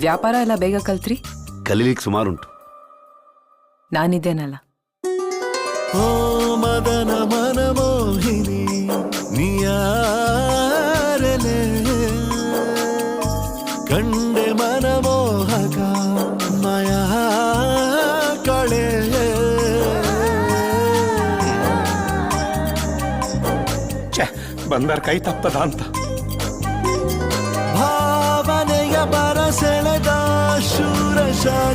ವ್ಯಾಪಾರ ಎಲ್ಲ ಬೇಗ ಕಲ್ತ್ರಿ? ಕಲೀಲಿಕ್ಕೆ ಸುಮಾರುಂಟು. ನಾನಿದ್ದೇನಲ್ಲ. ಓ ಮದನ ಮನಮೋಹಿನಿ ನಿಯಾರಲೆ ಕಂಡೆ ಮನಮೋಹಕ ಮಾಯಾ ಕಳೆ ಬಂದರ್ ಕೈ ತಪ್ಪದ ಅಂತ ಭಾವನೆಯ ಬರಸೆಳೆದ ಶೂರಶಕುಂತಲೆ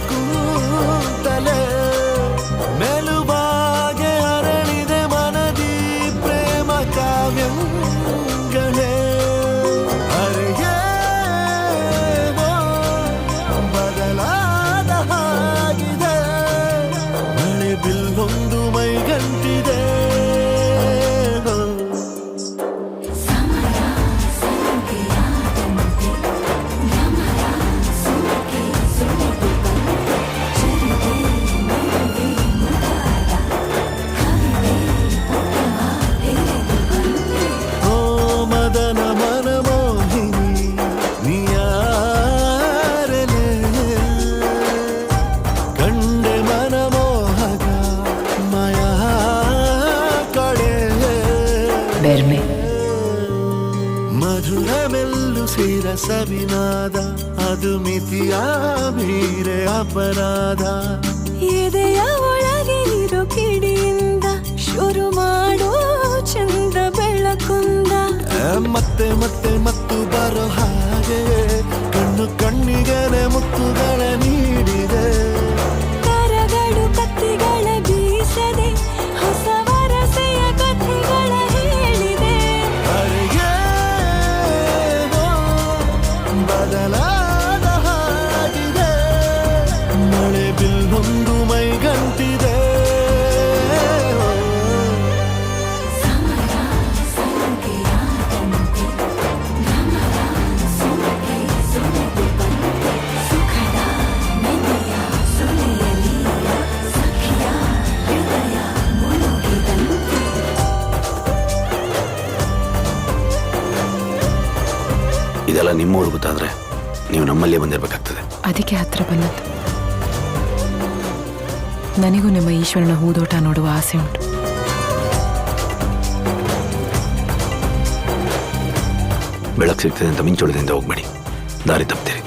ಮೆಲುಬಾಗೆ ಅರಳಿದೆ ಮನದಿ ಪ್ರೇಮ ಕಾವ್ಯಗಳೇ ಅರೆಯೇನೋ ಬದಲಾದ ಹಾಗಿದೆ ಮಳೆ ಬಿಲ್ಲೊಂದು ಮೈಗಂಟಿದೆ ಮಧುರ ಮೆಲ್ಲು ಸೇರ ಸವಿನಾದ ಅದು ಮಿತಿಯ ಮೀರೆ ಅಪರಾಧ ಎದೆಯ ಒಳಗೆ ಇರೋ ಕಿಡಿಯಿಂದ ಶುರು ಮಾಡೋ ಚಂದ ಬೆಳಕುಂದ ಮತ್ತೆ ಮತ್ತೆ ಮತ್ತು ಬರೋ ಹಾಗೆ ಕಣ್ಣು ಕಣ್ಣಿಗೆ ಮುತ್ತುಗಳ ನೀಡಿದೆ ಕರಗಳು ಕತ್ತಿಗಳ ಬೀಸದೆ ಹೊಸ ವರಸೆಯ ಕಥೆಗಳ ಹೇಳಿದೆ ಬದಲಾದ ಹಾಗಿದೆ ಮಳೆ ಬಿಲ್ಲೊಂದು ಮೈಗಂಟಿದೆ ಇದೆಲ್ಲ ನಿಮ್ಮವ್ರು ಗೊತ್ತಾದ್ರೆ ನೀವು ನಮ್ಮಲ್ಲೇ ಬಂದಿರಬೇಕಾಗ್ತದೆ. ಅದಕ್ಕೆ ಹತ್ರ ಬಂದದ್ದು. ನನಗೂ ನಿಮ್ಮ ಈಶ್ವರನ ಹೂದೋಟ ನೋಡುವ ಆಸೆ ಉಂಟು. ಬೆಳಕು ಸಿಗ್ತದೆ ಅಂತ ಮಿಂಚೊಳದಿಂದ ಹೋಗ್ಬೇಡಿ, ದಾರಿ ತಪ್ತೀರಿ.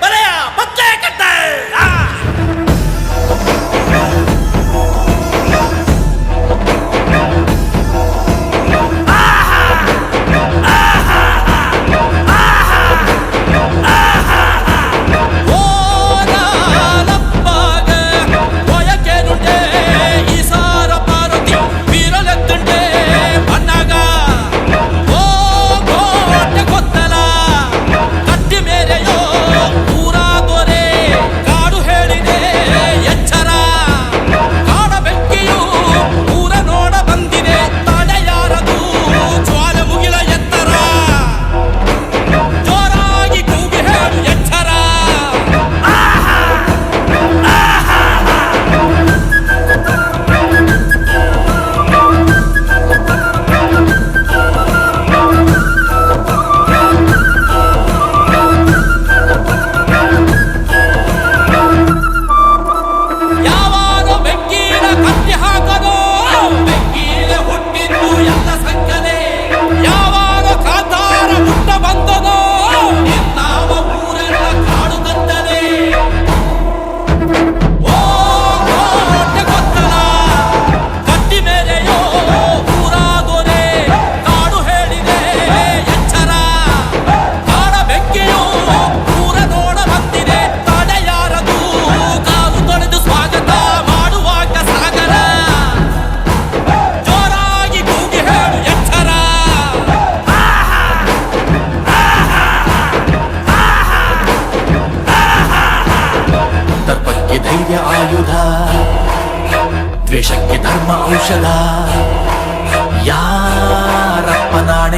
ಬರೆಯ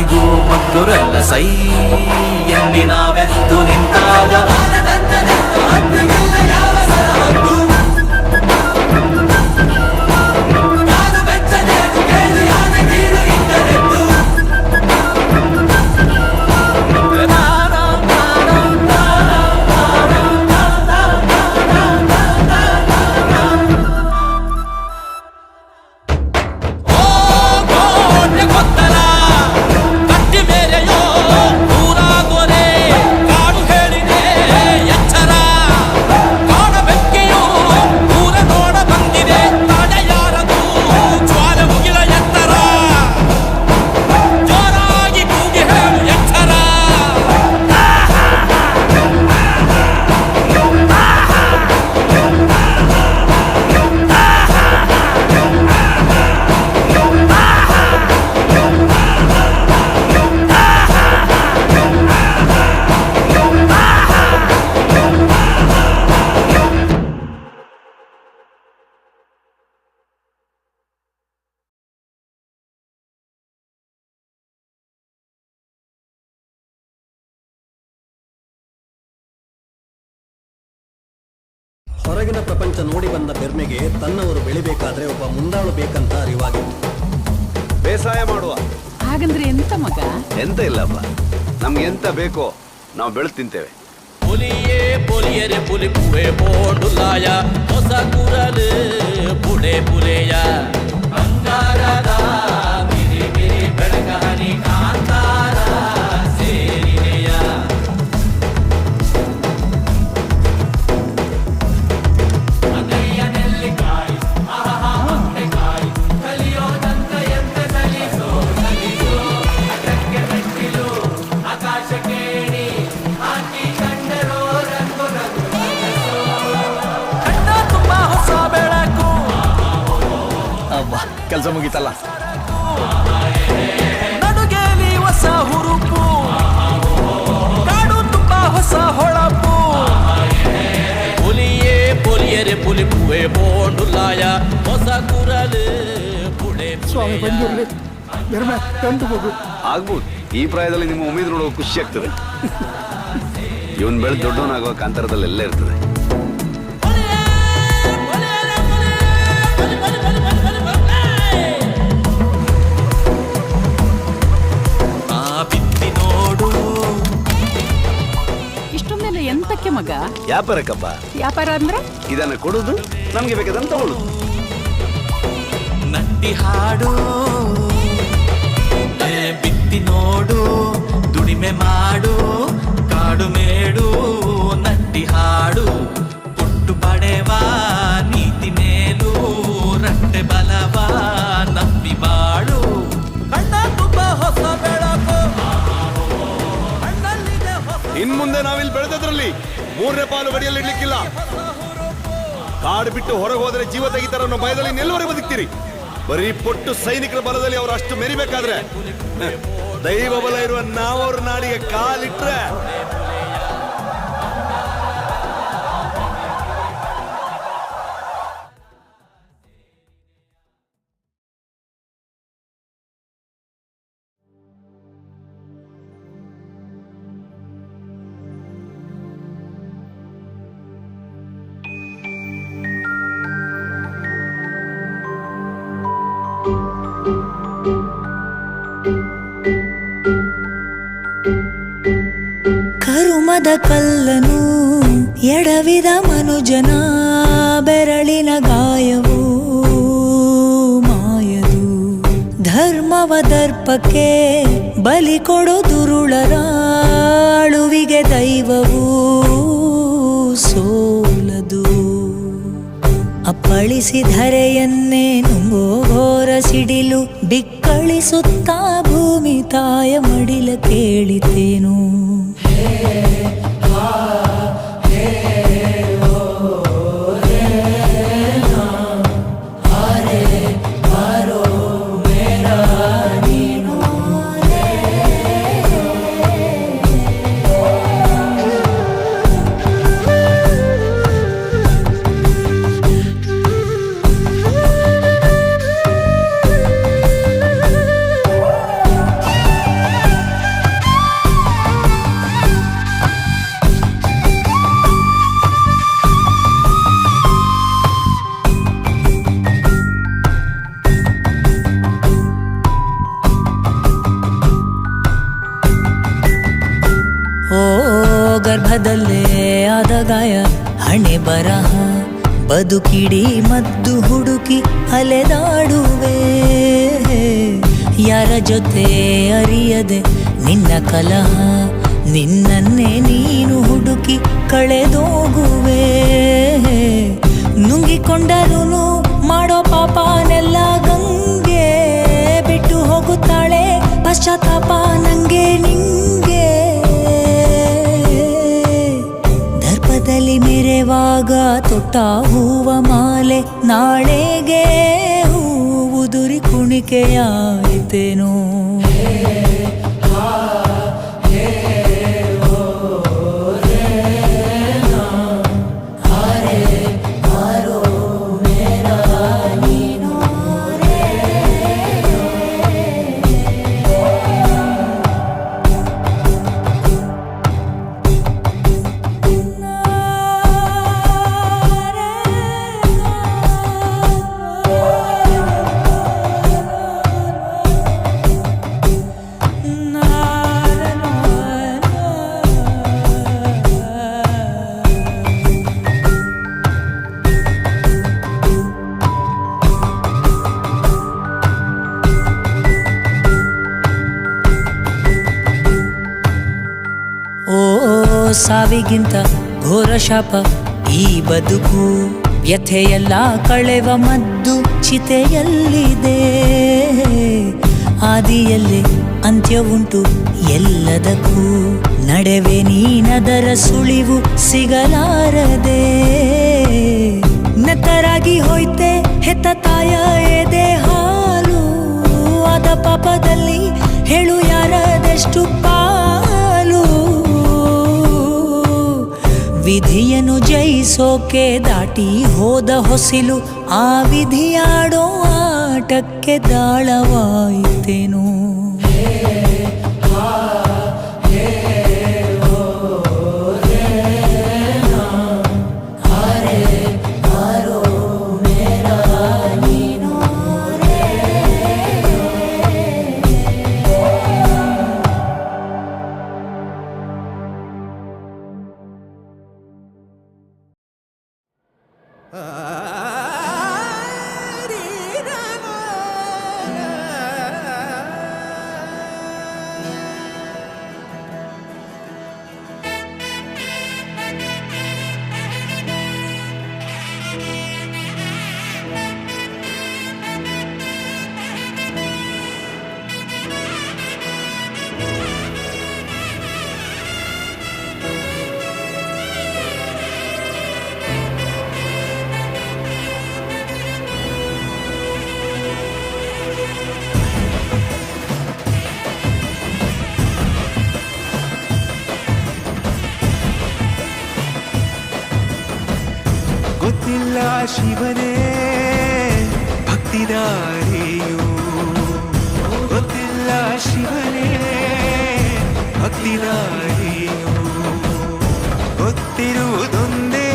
ಪ್ರಾಣಿಗೂ ಮೊದಲುರೆಲ್ಲ ಸೈ ಎನ್ನಿ ನಾವೆದ್ದು ನಿಂತಾಗ ಹೊರಗಿನ ಪ್ರಪಂಚ ನೋಡಿ ಬಂದ ಬೆರ್ಮೆಗೆ ತನ್ನವರು ಬೆಳಿಬೇಕಾದ್ರೆ ಒಬ್ಬ ಮುಂದಾಳು ಬೇಕಂತ ಅರಿವಾಗಿತ್ತು. ಬೇಸಾಯ ಮಾಡುವ ಹಾಗಂದ್ರೆ ಎಂತ ಮಗ? ಎಂತ ಇಲ್ಲಪ್ಪ, ನಮ್ಗೆ ಎಂತ ಬೇಕೋ ನಾವು ಬೆಳೆದು ತಿಂತೇವೆ. ಪುಲಿಯೇ ಪೊಲಿಯರೆ ಪುಲಿ ಪುವೆ ಬೋಡುಲಾಯ ಹೊಸ ಕುರಲು ಪುಡೆ ಪುಲೆಯ ಬಂಗಾರದ ಮಿರಿ ಮಿರಿ ಬೆಳಗಹನಿ ಕಾಂತಾರ ಸೇರಿನೆಯ ಕೆಲಸ ಮುಗೀತಲ್ಲ. ನಡುಗೇಲಿ ಹೊಸ ಹುರುಪು, ಕಾಡು ತುಂಬ ಹೊಸ ಹೊಳಪು. ಪುಲಿಯೇ ಪೊಲಿಯರೆ ಪುಲಿ ಪುವೆ ಬೋಡುಲಾಯ ಹೊಸ ಕುರಲು ಪುಡೆ ಸ್ವಾಮಿ ಬಂದಿರಲಿ, ಬೆರ್ಮೆ ಕಂಡು ಹೋಗು. ಆಗ್ಬೋದು, ಈ ಪ್ರಾಯದಲ್ಲಿ ನಿಮ್ಮ ಉಮೇದು ನೋಡುವ ಖುಷಿ ಆಗ್ತದೆ. ಇವನ್ ಬೆಳೆದು ದೊಡ್ಡವನಾಗುವ ಕಾಂತಾರದಲ್ಲಿ ಎಲ್ಲ ಇರ್ತದೆ. ಇಷ್ಟೊಂದೆಲ್ಲ ಎಂತಕ್ಕೆ ಮಗ? ವ್ಯಾಪಾರಕ್ಕಪ್ಪ. ವ್ಯಾಪಾರ ಅಂದ್ರೆ ಇದನ್ನ ಕೊಡುದು, ನಮ್ಗೆ ಬೇಕಾದಂತ ತಗೊಳ್ಳುದು. ನಟ್ಟಿ ಹಾಡು ಬಿತ್ತಿ ನೋಡು, ದುಡಿಮೆ ಮಾಡು, ಕಾಡು ಮೇಡು ನಟ್ಟಿ ಹಾಡು. ಪುಟ್ಟು ಪಡೆವ ನೀತಿ ಮೇಲು, ರಟ್ಟೆ ಬಲವ ನಂಬಿ ಬಾಳು. ಕಣ್ಣ ತುಂಬ ಹೊಸ ಬೆಳಕು, ಇನ್ ಮುಂದೆ ನಾವಿಲ್ಲಿ ಬೆಳೆದದ್ರಲ್ಲಿ 3ನೇ ಪಾಲು ಗಡಿಯಲ್ಲಿ ಇಡ್ಲಿಕ್ಕಿಲ್ಲ. ಕಾಡು ಬಿಟ್ಟು ಹೊರಗೆ ಹೋದ್ರೆ ಜೀವ ತೆಗಿತಾರ ಅನ್ನೋ ಭಯದಲ್ಲಿ ನೆಲ್ಲವರೆಗೆ ಬದುಕ್ತೀರಿ. ಬರೀ ಪೊಟ್ಟು ಸೈನಿಕರ ಬಲದಲ್ಲಿ ಅವರು ಅಷ್ಟು ಮೆರಿಬೇಕಾದ್ರೆ ದೈವ ಬಲ ಇರುವ ನಾವವ್ರ ನಾಡಿಗೆ ಕಾಲಿಟ್ರೆ ಕರುಮದ ಕಲ್ಲನು ಎಡವಿದ ಮನುಜನ ಬೆರಳಿನ ಗಾಯವು ಮಾಯದು. ಧರ್ಮವ ದರ್ಪಕ್ಕೆ ಬಲಿ ಕೊಡೋ ದುರುಳರ ಅಳುವಿಗೆ ದೈವವು ಸೋಲದು. ಅಪ್ಪಳಿಸಿಧರೆಯನ್ನೇ ನುಂಗೋ ಘೋರ ಸಿಡಿಲು, ಬಿಕ್ಕಳಿಸುತ್ತಾ ಭೂಮಿ ತಾಯ ಮಡಿಲ ಕೇಳಿತೇನು. ಗರ್ಭದಲ್ಲೇ ಆದ ಗಾಯ ಹಣೆ ಬರಹ ಬದುಕಿಡಿ ಮದ್ದು ಹುಡುಕಿ ಅಲೆದಾಡುವೆ ಯಾರ ಜೊತೆ ಅರಿಯದೆ ನಿನ್ನ ಕಲಹ ನಿನ್ನನ್ನೇ ನೀನು ಹುಡುಕಿ ಕಳೆದೋಗುವೆ ನುಂಗಿಕೊಂಡರೂ ಮಾಡೋ ಪಾಪನೆಲ್ಲ ಗಂಗೆ ಬಿಟ್ಟು ಹೋಗುತ್ತಾಳೆ ಪಶ್ಚಾತ್ತಾಪ ನಂಗೆ ನಿಂಗೆ ದರ್ಪದಲ್ಲಿ ಮೆರೆವಾಗ ತೊಟ್ಟ ಹೂವ ಮಾಲೆ ನಾಳೆಗೆ ಹೂವುದುರಿ ಕುಣಿಕೆಯಾಯಿತೇನೋ ಸಾವಿಗಿಂತ ಘೋರ ಶಾಪ ಈ ಬದುಕು ವ್ಯಥೆಯೆಲ್ಲ ಕಳೆವ ಮದ್ದು ಚಿತೆಯಲ್ಲಿದೆ ಆದಿಯಲ್ಲೇ ಅಂತ್ಯವುಂಟು ಎಲ್ಲದಕ್ಕೂ ನಡೆವೆ ನೀನದರ ಸುಳಿವು ಸಿಗಲಾರದೆ ನೆತ್ತರಾಗಿ ಹೋಯ್ತೆ ಹೆತ್ತ ತಾಯ ಎದೆ ಹಾಲು ಆದ ಪಾಪದಲ್ಲಿ ಹೇಳು ಯಾರದೆಷ್ಟು ಪಾಲು ವಿಧಿಯನ್ನು ಜಯಿಸೋಕೆ ದಾಟಿ ಹೋದ ಹೊಸಿಲು ಆ ವಿಧಿಯಾಡೋ ಆಟಕ್ಕೆ ದಾಳವಾಯಿತೇನು ಗೊತ್ತಿಲ್ಲ ಶಿವನೇ ಭಕ್ತಿದಾರಿಯು ಗೊತ್ತಿಲ್ಲ ಶಿವನೇ ಭಕ್ತಿದಾರಿಯು ಗೊತ್ತಿರುವುದೊಂದೇ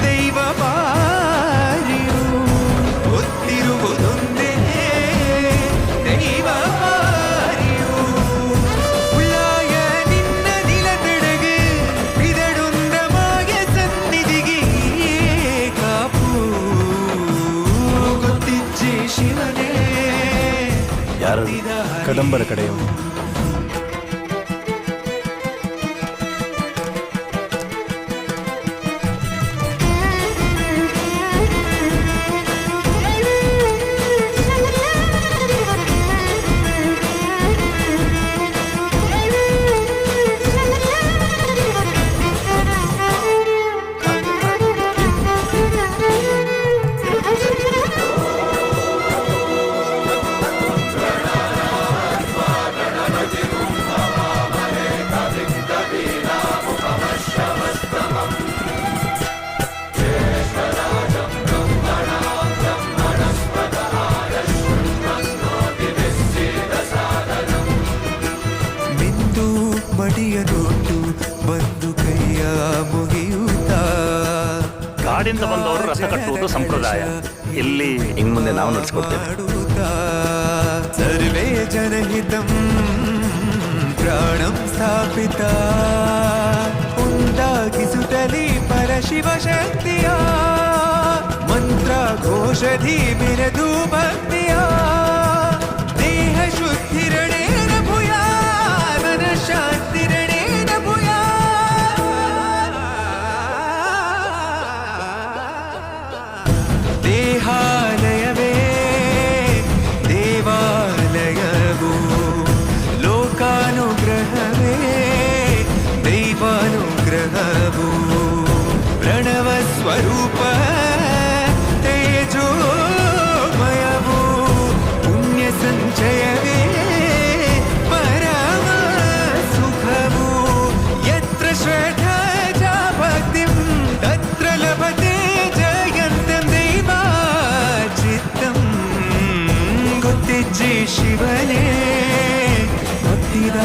ದೈವ ಬಾರಿಯು ಗೊತ್ತಿರುವುದೊಂದೇ ದೈವ ಬಾರಿಯು ಉಳ್ಳಾಯ ನಿನ್ನ ನಿಲದೆಡೆಗೆ ಬಿದಡುಂದ ಮಾಯ ಸನ್ನಿಧಿಗೆ ಕಾಪು ಗೊತ್ತಿಜ್ಜೆ ಶಿವನೇ ಯಾರು ಕದಂಬರ ಕಡೆಯವರು ಬಂದು ಕೈಯ ಮುಗಿಯುತ್ತ ಕಾಡಿಂದ ಬಂದವರು ರಥ ಕಟ್ಟುವುದು ಸಂಪ್ರದಾಯ. ಇಲ್ಲಿ ಇನ್ನು ಮುಂದೆ ನಾವು ನಡೆಸ್ಕೊಡ್ತೇವೆ. ಸರ್ವೇ ಜನಹಿತಂ ಪ್ರಾಣಂ ಸ್ಥಾಪಿತ ಉಂಟಾಗಿಸುತ್ತಲೇ ಪರಶಿವ ಶಕ್ತಿಯ ಮಂತ್ರ ಘೋಷಧಿ ಮಿರದು ಭಕ್ತಿಯ ದೇಹ ಶುದ್ಧಿರಣೇನ ಭೂಯಾ ಮನ ಶಾಂತಿರಣೇನ ಭೂಯಾ ದೇಹಾಲಯವೇ ದೇವಾಲಯವು ಲೋಕಾನುಗ್ರಹವೇ ದೈವಾನುಗ್ರಹವು ಪ್ರಣವ ಸ್ವರೂಪ ತೇಜೋಮಯವು ಪುಣ್ಯ ಸಂಚಯವೇ ಪರಮ ಸುಖವು ಯತ್ರ ಶ್ರದ್ಧಾ ಚ ಭಕ್ತಿಂ ತತ್ರ ಲಭತೆ ಜಯಂತಂ ದೈವಾಚಿತ್ತಂ ಗೊತ್ತಿಜ್ಜಿ ಶಿವನೇ ಭಕ್ತಿದ